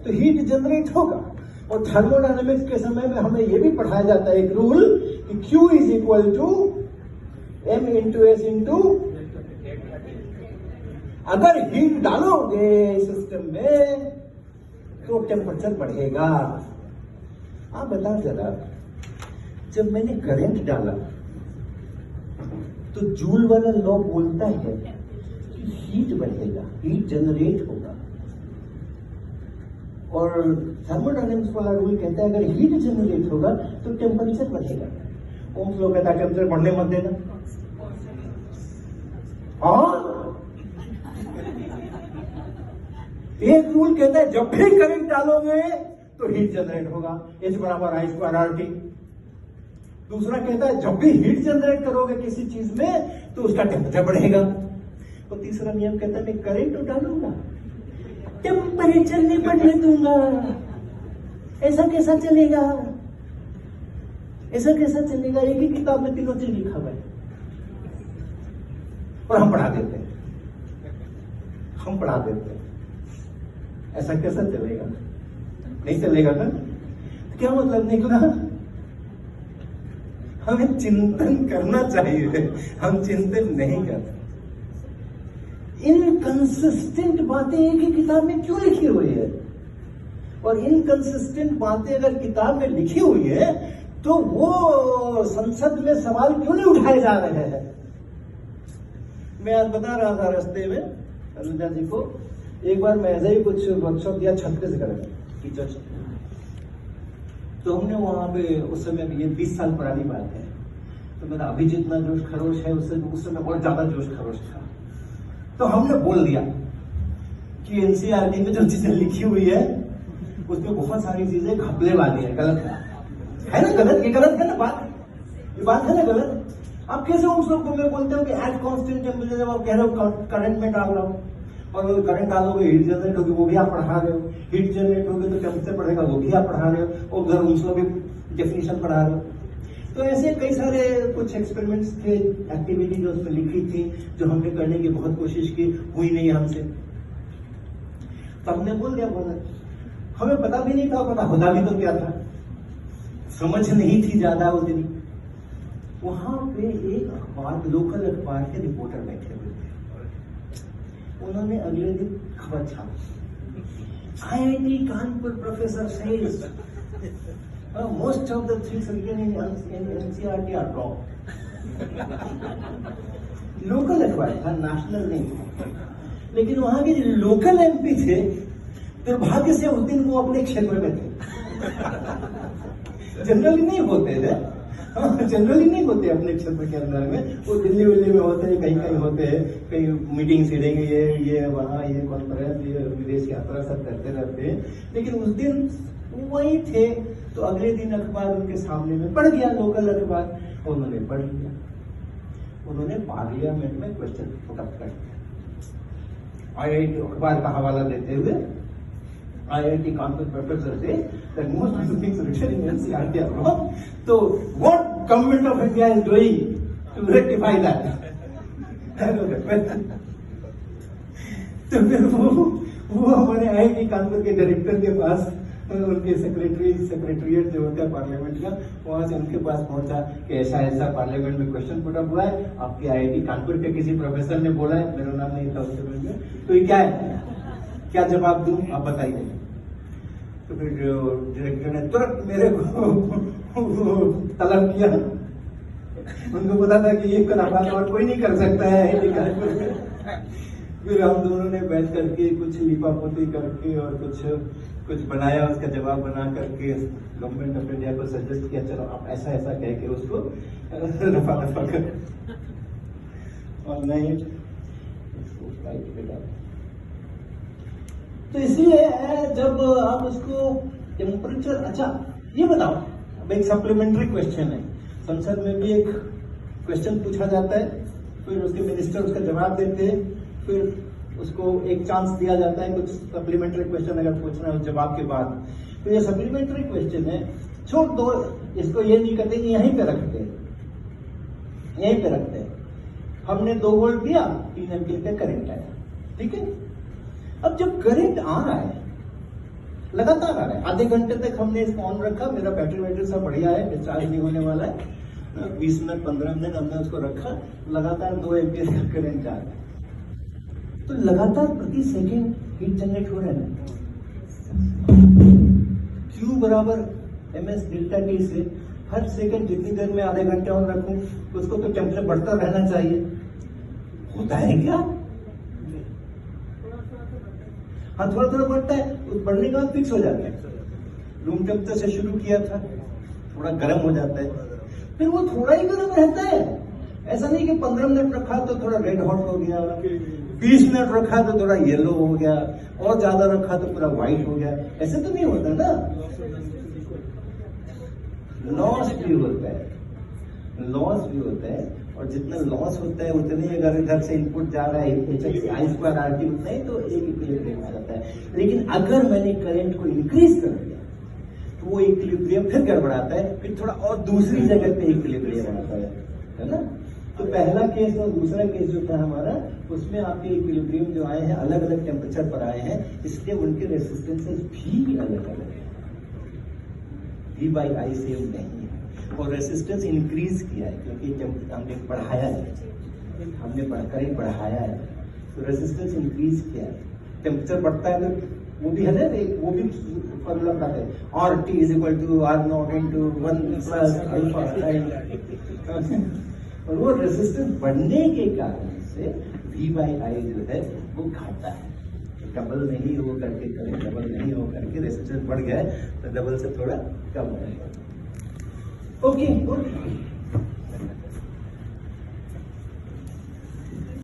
तो heat generate होगा। और थर्मोडायनेमिक्स के समय में हमें यह भी पढ़ाया जाता है एक रूल कि Q is equal to M into S into, अगर हीट डालोगे सिस्टम में तो टेम्परेचर बढ़ेगा। आप बताओ जरा, जब मैंने करंट डाला तो जूल वाला लॉ बोलता है कि हीट बढ़ेगा, हीट जनरेट होगा। और थर्मोडायनेमिक्स वाला रूल कहता है अगर हीट जनरेट होगा तो टेम्परेचर बढ़ेगा। ओम्स लॉ कहता है टेम्परेचर बढ़ने मत देना। और एक रूल कहता है जब भी करंट डालोगे तो हीट जनरेट होगा, H बराबर I स्क्वायर RT। दूसरा कहता है जब भी हीट जनरेट करोगे किसी चीज में तो उसका टेम्परेचर बढ़ेगा। और तीसरा नियम कहता है मैं करंट तो डालूंगा, टेम्परेचर नहीं बढ़ने दूंगा। ऐसा कैसा चलेगा? ऐसा कैसा चलेगा? एक ही किताब में तीनों चीज लिखा हुआ है और हम पढ़ा देते हैं, हम पढ़ा देते हैं। ऐसा कैसा चलेगा? नहीं चलेगा ना? क्या मतलब निकला? हमें चिंतन करना चाहिए, हम चिंतन नहीं करते। इनकंसिस्टेंट बातें एक ही किताब में क्यों लिखी हुई है? और इनकंसिस्टेंट बातें अगर किताब में लिखी हुई है तो वो संसद में सवाल क्यों नहीं उठाए जा रहे हैं? मैं आज बता रहा था रास्ते में अनुजा जी को, एक बार मैं ऐसे ही कुछ वर्कशॉप दिया छत्तीसगढ़ में टीचर, तो हमने वहां पे उस समय, ये 20 साल पुरानी बात है, तो मेरा अभी जितना जोश खरोश है उससे उस समय बहुत ज्यादा जोश खरोश था। तो हमने बोल दिया कि एनसीईआरटी में जो चीजें लिखी हुई है उसमें बहुत सारी चीजें घपले वाली है, गलत है ना? गलत, ये गलत है ना बात, ये बात है ना गलत? आप कैसे उन सबको मैं बोलते हो कि एट कांस्टेंट टेम्परेचर, जब आप कह रहे हो करंट में डाल रहा हूं, और करंट डालोगे हीट जनरेट होगी, वो भी आप पढ़ा रहे हो। हीट जनरेट होगी तो टेम्परेचर बढ़ेगा, वो भी आप पढ़ा रहे हो। और उधर उनसे भी डेफिनेशन पढ़ा रहे हो। तो ऐसे कई सारे कुछ एक्सपेरिमेंट्स थे, एक्टिविटी जो उसमें लिखी थी, जो हमने करने की बहुत कोशिश की, हुई नहीं हमसे। तो हमने बोल दिया, बोला हमें पता भी नहीं था, पता होता भी तो क्या था, समझ नहीं थी ज्यादा उस दिन। वहां पे एक अखबार, लोकल अखबार के रिपोर्टर बैठे हुए थे। उन्होंने अगले दिन खबर छापी, IIT Kanpur professor says most of the things written in NCERT are wrong. Local अखबार था, नेशनल नहीं था। लेकिन वहां के जो लोकल MP थे, दुर्भाग्य से उस दिन वो अपने क्षेत्र में थे। जनरली नहीं होते थे, जनरली नहीं होते अपने क्षेत्र के अंदर में, वो दिल्ली विल्ली में होते हैं, कहीं कहीं होते हैं, कहीं मीटिंग सीटेंगे, ये वहाँ, ये कॉन्फ्रेंस, ये विदेश यात्रा सब करते रहते हैं। लेकिन उस दिन वही थे, तो अगले दिन अखबार उनके सामने में पढ़ गया, लोकल अखबार, उन्होंने पढ़ लिया। उन्होंने पार्लियामेंट में क्वेश्चन पुट अप कर दिया, IIT अखबार का हवाला देते हुए। IIT कानपुर प्रोफेसर से that most of the things written in NCERT are wrong. So what government of India is doing to rectify that? तो फिर वो हमारे IIT कानपुर के डायरेक्टर के पास, उनके सेक्रेटरीट जो होता है पार्लियामेंट का, वहां से उनके पास पहुंचा कि ऐसा ऐसा पार्लियामेंट में क्वेश्चन पुट अप हुआ है, आपके IIT कानपुर के किसी प्रोफेसर ने बोला है, मेरा नाम नहीं था उस समय में, तो ये क्या है, क्या जवाब दूं, आप बताइए। तो फिर डायरेक्टर ने तुरंत मेरे को तलब किया। उनको पता था कि ये कलाकार और कोई नहीं कर सकता है IIT कानपुर में। फिर हम दोनों ने बैठ करके कुछ लिपापोती करके और कुछ बनाया, उसका जवाब बना करके गवर्नमेंट ऑफ इंडिया को सजेस्ट किया, चलो आप ऐसा ऐसा कह के उसको रफा दफा कर। और नहीं तो इसलिए जब आप उसको टेम्परेचर, अच्छा ये बताओ, अब एक सप्लीमेंट्री क्वेश्चन है, संसद में भी एक क्वेश्चन पूछा जाता है, फिर उसके मिनिस्टर उसका जवाब देते हैं, फिर उसको एक चांस दिया जाता है कुछ सप्लीमेंट्री क्वेश्चन अगर पूछना है उस जवाब के बाद। तो ये सप्लीमेंट्री क्वेश्चन है, छोड़ दो इसको, ये नहीं करते, यहीं पे रखते हैं, यहीं पे रखते हैं। हमने 2 वोल्ट दिया, 3 एम्पीयर का करंट आया, ठीक है। अब जब करंट आ रहा है लगातार आ रहा है। आधे घंटे तक हमने इसको ऑन रखा, मेरा बैटरी सब बढ़िया है, डिस्चार्ज नहीं होने वाला है। 20 मिनट 15 मिनट हमने उसको रखा, लगातार 2 एम्पियर का करंट जा रहा है। तो लगातार प्रति सेकेंड हीट जनरेट हो रहा है ना। Q बराबर ms डेल्टा टी से हर सेकंड जितनी देर में आधे घंटे ऑन रखूं तो उसको तो टेम्परेचर बढ़ता रहना चाहिए। होता है क्या? हाँ, थोड़ा थोड़ा बढ़ता है, तो बढ़ने के बाद फिक्स हो जाता है। रूम टेम्परेचर से शुरू किया था, थोड़ा गर्म हो जाता है, फिर वो थोड़ा ही गर्म रहता है। ऐसा नहीं कि 15 मिनट रखा तो थोड़ा रेड हॉट हो गया, 20 मिनट रखा तो थोड़ा येलो हो गया, और ज्यादा रखा तो पूरा व्हाइट हो गया। ऐसे तो नहीं होता ना। लॉस भी होता है, लॉस भी होता है, और जितना लॉस होता है उतने अगर इधर से इनपुट जा रहा है I2RT उतना ही तो एक इक्विलिब्रियम आ जाता है। लेकिन अगर मैंने करंट को इंक्रीज कर दिया तो वो इक्विलिब्रियम फिर गड़बड़ाता है, फिर थोड़ा और दूसरी जगह पे इक्विलिब्रियम आता है ना। तो पहला केस और दूसरा केस जो था हमारा, उसमें आपके इक्विलिब्रियम जो आए हैं अलग अलग टेम्परेचर पर आए हैं, इसलिए उनके रेसिस्टेंसेस भी अलग अलग है। V/I सेम नहीं है, और रेसिस्टेंस इंक्रीज किया है क्योंकि हमने बढ़ाया है, हमने करंट बढ़ाया है, तो रेसिस्टेंस इंक्रीज किया है। टेम्परेचर बढ़ता है तो वो भी है ना, वो भी फॉर्मूला बताते हैं, RT = R0 × 1 + अल्फा। और वो रेसिस्टेंस बढ़ने के कारण से V/I जो है वो घटता है। डबल नहीं हो करके करंट डबल नहीं हो करके रेसिस्टेंस बढ़ गया है, तो डबल से थोड़ा कम हो जाएगा। Okay, good.